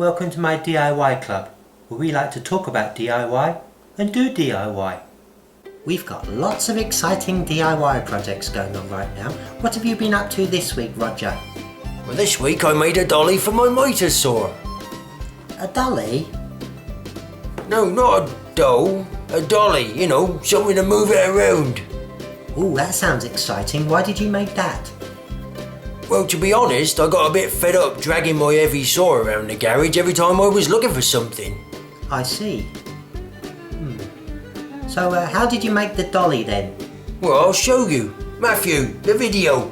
welcome to my DIY club, where we like to talk about DIY and do DIY. We've got lots of exciting DIY projects going on right now. What have you been up to this week, Roger? Well, this week I made a dolly for my mitre saw. A dolly? No, not a doll. A dolly, you know, something to move it around. Ooh, that sounds exciting. Why did you make that? Well, to be honest, I got a bit fed up dragging my heavy saw around the garage every time I was looking for something. I see. So how did you make the dolly then? Well, I'll show you. Matthew, the video.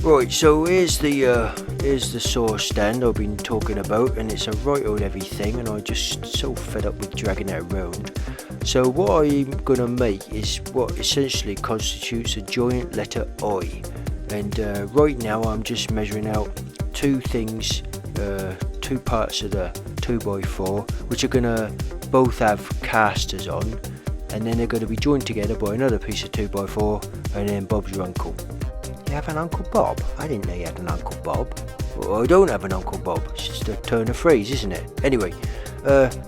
Right, so here's the saw stand I've been talking about, and it's a right old heavy thing, and I just so fed up with dragging it around. So what I'm gonna make is what essentially constitutes a joint letter I, and right now I'm just measuring out two things, two parts of the 2x4, which are gonna both have casters on, and then they're going to be joined together by another piece of 2x4, and then Bob's your uncle. You have an Uncle Bob? I didn't know you had an Uncle Bob. Well, I don't have an Uncle Bob, it's just a turn of phrase, isn't it? Anyway,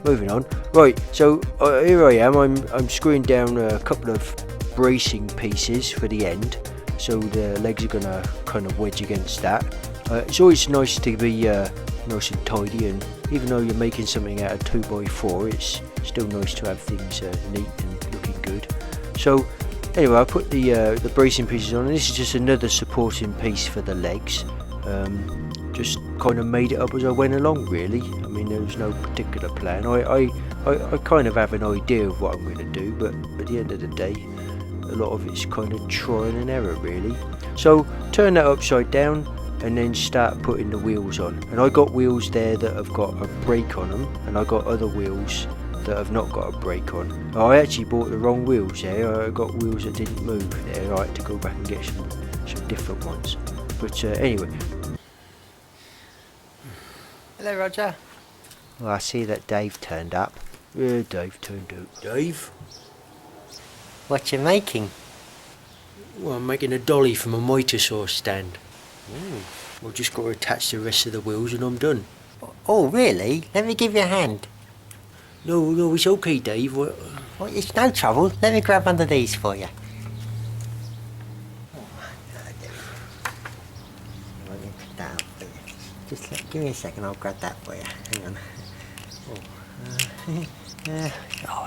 moving on. Right, so here I am, I'm screwing down a couple of bracing pieces for the end, so the legs are going to kind of wedge against that. It's always nice to be nice and tidy, and even though you're making something out of 2x4, it's still nice to have things neat and looking good. So anyway, I put the bracing pieces on, and this is just another supporting piece for the legs. Just kind of made it up as I went along, really. I mean, there was no particular plan. I kind of have an idea of what I'm going to do, but at the end of the day, a lot of it's kind of trial and error, really. So turn that upside down and then start putting the wheels on. And I got wheels there that have got a brake on them, and I got other wheels that have not got a brake on. I actually bought the wrong wheels there. I got wheels that didn't move there. I had to go back and get some different ones. But anyway. Hello, Roger. Well, I see that Dave turned up. Yeah, Dave turned up. Dave? What you making? Well, I'm making a dolly from a mitre saw stand. I've just got to attach the rest of the wheels and I'm done. Oh, really? Let me give you a hand. No, it's okay, Dave. Well, it's no trouble. Let me grab one of these for you. Just give me a second, I'll grab that for you. Hang on.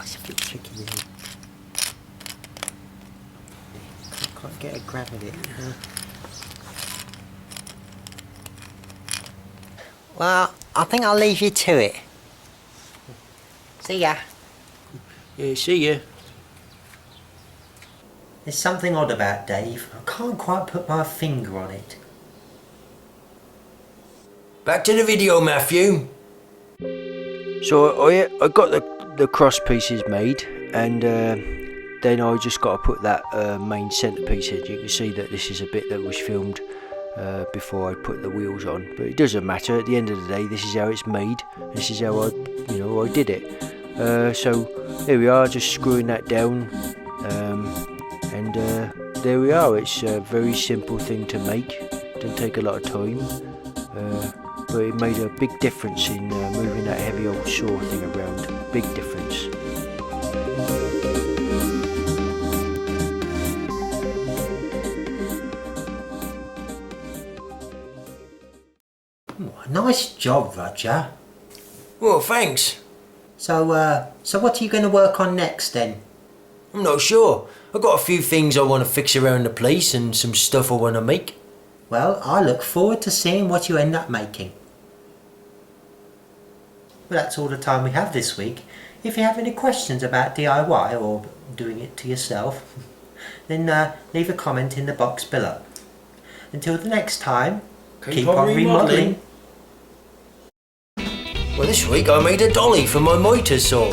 It's a bit tricky, isn't it? I can't get a grab of it. Well, I think I'll leave you to it. See ya. Yeah, see ya. There's something odd about Dave. I can't quite put my finger on it. Back to the video, Matthew. So I got the cross pieces made, and then I just got to put that main centerpiece in. You can see that this is a bit that was filmed before I put the wheels on, but it doesn't matter. At the end of the day, this is how it's made. This is how I did it. So here we are, just screwing that down, and there we are. It's a very simple thing to make. Didn't take a lot of time. But it made a big difference in moving that heavy old saw thing around. Big difference. Nice job, Roger. Well, thanks. So what are you going to work on next then? I'm not sure. I've got a few things I want to fix around the place and some stuff I want to make. Well, I look forward to seeing what you end up making. Well, that's all the time we have this week. If you have any questions about DIY or doing it to yourself, then leave a comment in the box below. Until the next time, keep on remodelling. Well, this week I made a dolly for my mitre saw.